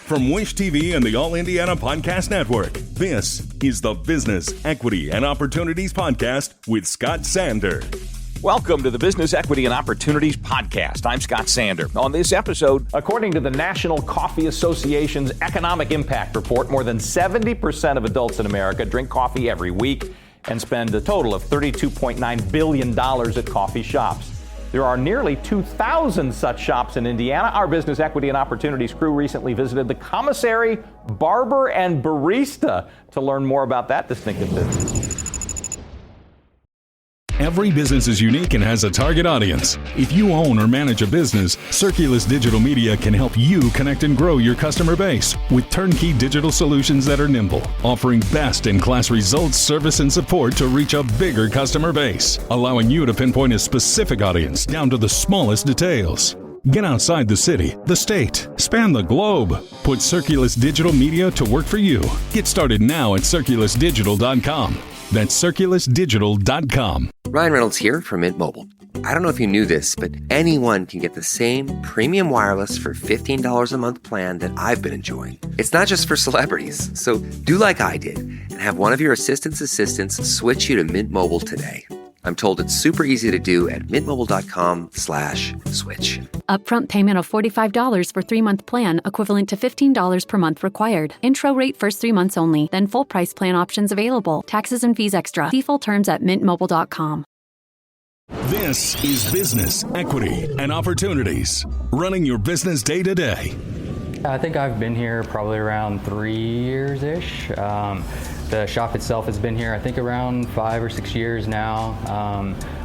From Wish TV and the All Indiana Podcast Network, this is the Business, Equity, and Opportunities Podcast with Scott Sander. Welcome to the Business, Equity, and Opportunities Podcast. I'm Scott Sander. On this episode, according to the National Coffee Association's Economic Impact Report, more than 70% of adults in America drink coffee every week and spend a total of $32.9 billion at coffee shops. There are nearly 2,000 such shops in Indiana. Our Business, Equity, and Opportunities crew recently visited the Commissary Barber and Barista to learn more about that distinctive business. Every business is unique and has a target audience. If you own or manage a business, Circulus Digital Media can help you connect and grow your customer base with turnkey digital solutions that are nimble, offering best-in-class results, service, and support to reach a bigger customer base, allowing you to pinpoint a specific audience down to the smallest details. Get outside the city, the state, span the globe. Put Circulus Digital Media to work for you. Get started now at circulusdigital.com. That's circulusdigital.com. Ryan Reynolds here from Mint Mobile. I don't know if you knew this, but anyone can get the same premium wireless for $15 a month plan that I've been enjoying. It's not just for celebrities. So do like I did and have one of your assistants switch you to Mint Mobile today. I'm told it's super easy to do at mintmobile.com/switch. Upfront payment of $45 for 3-month plan, equivalent to $15 per month required. Intro rate first 3 months only, then full price plan options available. Taxes and fees extra. See full terms at mintmobile.com. This is Business, Equity, and Opportunities. Running your business day to day. I think I've been here probably around 3 years-ish. The shop itself has been here, I think, around 5 or 6 years now.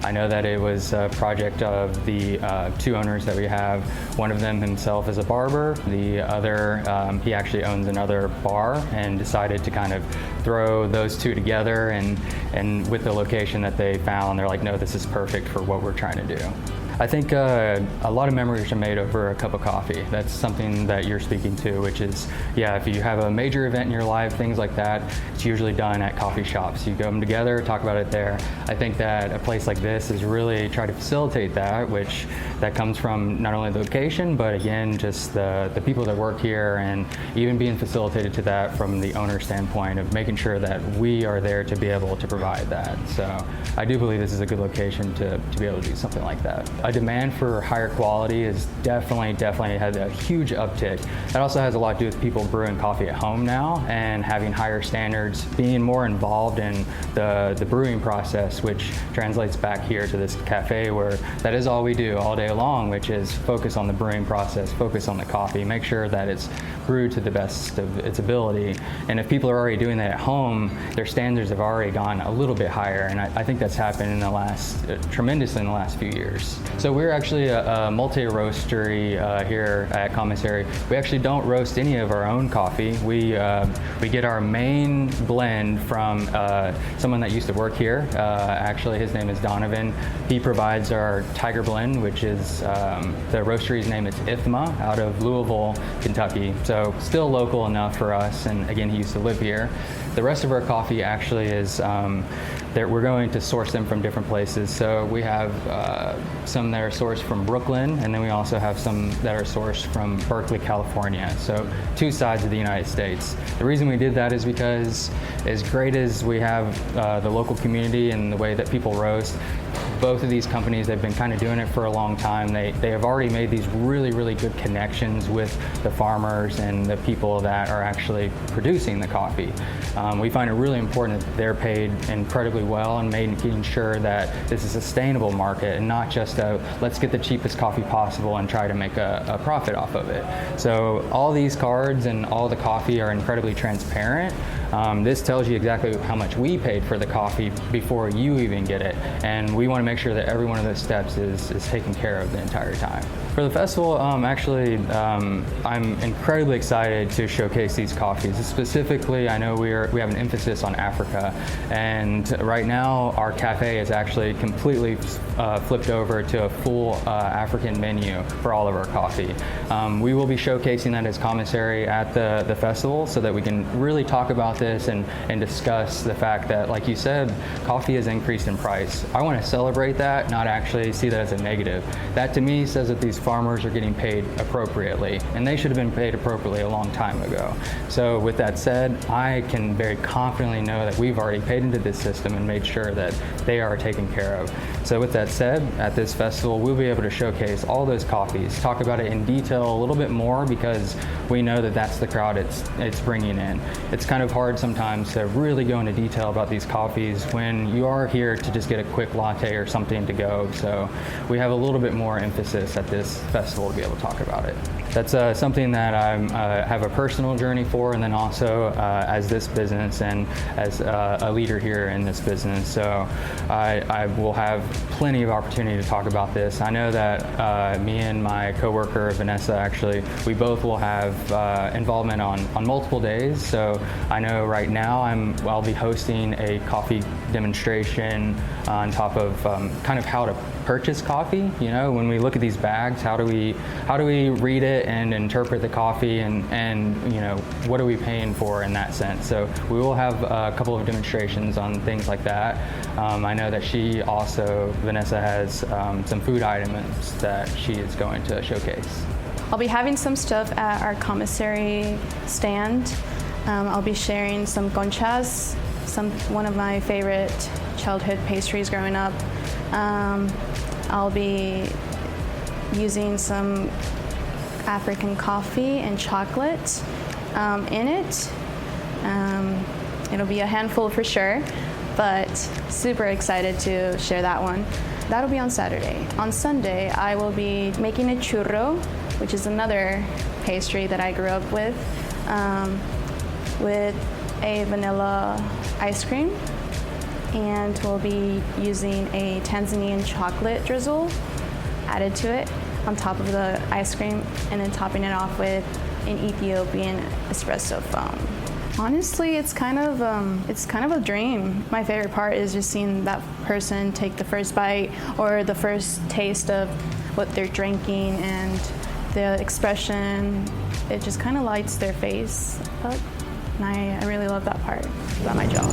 I know that it was a project of the two owners that we have. One of them himself is a barber. The other, he actually owns another bar and decided to kind of throw those two together. And with the location that they found, they're like, no, this is perfect for what we're trying to do. I think a lot of memories are made over a cup of coffee. That's something that you're speaking to, which is, yeah, if you have a major event in your life, things like that, it's usually done at coffee shops. You go them together, talk about it there. I think that a place like this is really try to facilitate that, which that comes from not only the location, but again, just the people that work here, and even being facilitated to that from the owner standpoint of making sure that we are there to be able to provide that. So I do believe this is a good location to be able to do something like that. A demand for higher quality is definitely had a huge uptick. That also has a lot to do with people brewing coffee at home now and having higher standards, being more involved in the brewing process, which translates back here to this cafe where that is all we do all day long, which is focus on the brewing process, focus on the coffee, make sure that it's brewed to the best of its ability. And if people are already doing that at home, their standards have already gone a little bit higher, and I think that's happened tremendously in the last few years. So we're actually a multi-roastery here at Commissary. We actually don't roast any of our own coffee. We get our main blend from someone that used to work here. Actually, his name is Donovan. He provides our Tiger Blend, which is the roastery's name is IFMA out of Louisville, Kentucky. So still local enough for us. And again, he used to live here. The rest of our coffee actually is we're going to source them from different places. So we have some that are sourced from Brooklyn, and then we also have some that are sourced from Berkeley, California. So 2 sides of the United States. The reason we did that is because as great as we have the local community and the way that people roast, both of these companies, they've been kind of doing it for a long time. They have already made these really, really good connections with the farmers and the people that are actually producing the coffee. We find it really important that they're paid incredibly well and making sure that this is a sustainable market and not just let's get the cheapest coffee possible and try to make a profit off of it. So all these cards and all the coffee are incredibly transparent. This tells you exactly how much we paid for the coffee before you even get it. And we want to make sure that every one of those steps is taken care of the entire time. For the festival, I'm incredibly excited to showcase these coffees. Specifically, I know we have an emphasis on Africa, and right now our cafe is actually completely flipped over to a full African menu for all of our coffee. We will be showcasing that as Commissary at the festival so that we can really talk about this and discuss the fact that, like you said, coffee has increased in price. I want to celebrate that, not actually see that as a negative. That to me says that these farmers are getting paid appropriately, and they should have been paid appropriately a long time ago. So with that said, I can very confidently know that we've already paid into this system and made sure that they are taken care of. So with that said, at this festival, we'll be able to showcase all those coffees, talk about it in detail a little bit more, because we know that that's the crowd it's bringing in. It's kind of hard sometimes to really go into detail about these coffees when you are here to just get a quick latte or something to go. So we have a little bit more emphasis at this festival to be able to talk about it. That's something that I have a personal journey for, and then also as this business and as a leader here in this business. So I will have plenty of opportunity to talk about this. I know that me and my coworker Vanessa, actually, we both will have involvement on multiple days. So I know right now I'll be hosting a coffee demonstration on top of kind of how to purchase coffee. You know, when we look at these bags, how do we read it and interpret the coffee, and you know, what are we paying for in that sense? So we will have a couple of demonstrations on things like that. I know that Vanessa has some food items that she is going to showcase. I'll be having some stuff at our commissary stand. I'll be sharing some conchas, one of my favorite childhood pastries growing up. I'll be using some African coffee and chocolate in it. It'll be a handful for sure, but super excited to share that one. That'll be on Saturday. On Sunday, I will be making a churro, which is another pastry that I grew up with a vanilla ice cream. And we'll be using a Tanzanian chocolate drizzle added to it on top of the ice cream, and then topping it off with an Ethiopian espresso foam. Honestly, it's kind of a dream. My favorite part is just seeing that person take the first bite or the first taste of what they're drinking, and the expression, it just kind of lights their face up. And I really love that part about my job.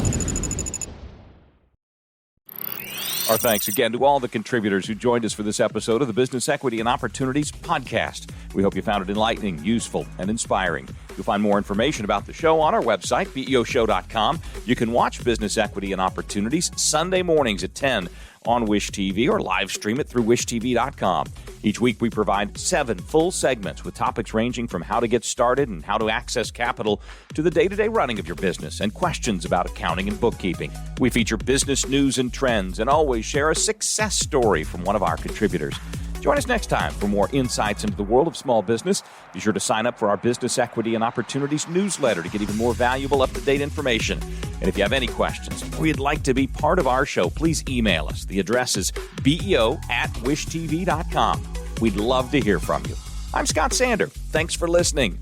Our thanks again to all the contributors who joined us for this episode of the Business Equity and Opportunities podcast. We hope you found it enlightening, useful, and inspiring. You'll find more information about the show on our website, BEOshow.com. You can watch Business Equity and Opportunities Sunday mornings at 10 on Wish TV, or live stream it through wishtv.com. Each week we provide 7 full segments with topics ranging from how to get started and how to access capital to the day-to-day running of your business and questions about accounting and bookkeeping. We feature business news and trends and always share a success story from one of our contributors. Join us next time for more insights into the world of small business. Be sure to sign up for our Business Equity and Opportunities newsletter to get even more valuable, up-to-date information. And if you have any questions or you'd like to be part of our show, please email us. The address is beo@wishtv.com. We'd love to hear from you. I'm Scott Sander. Thanks for listening.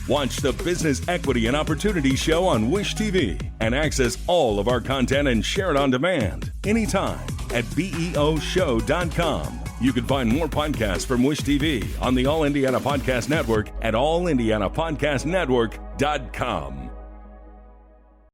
Watch the Business Equity and Opportunity Show on Wish TV and access all of our content and share it on demand anytime at BEOshow.com. You can find more podcasts from Wish TV on the All Indiana Podcast Network at allindianapodcastnetwork.com.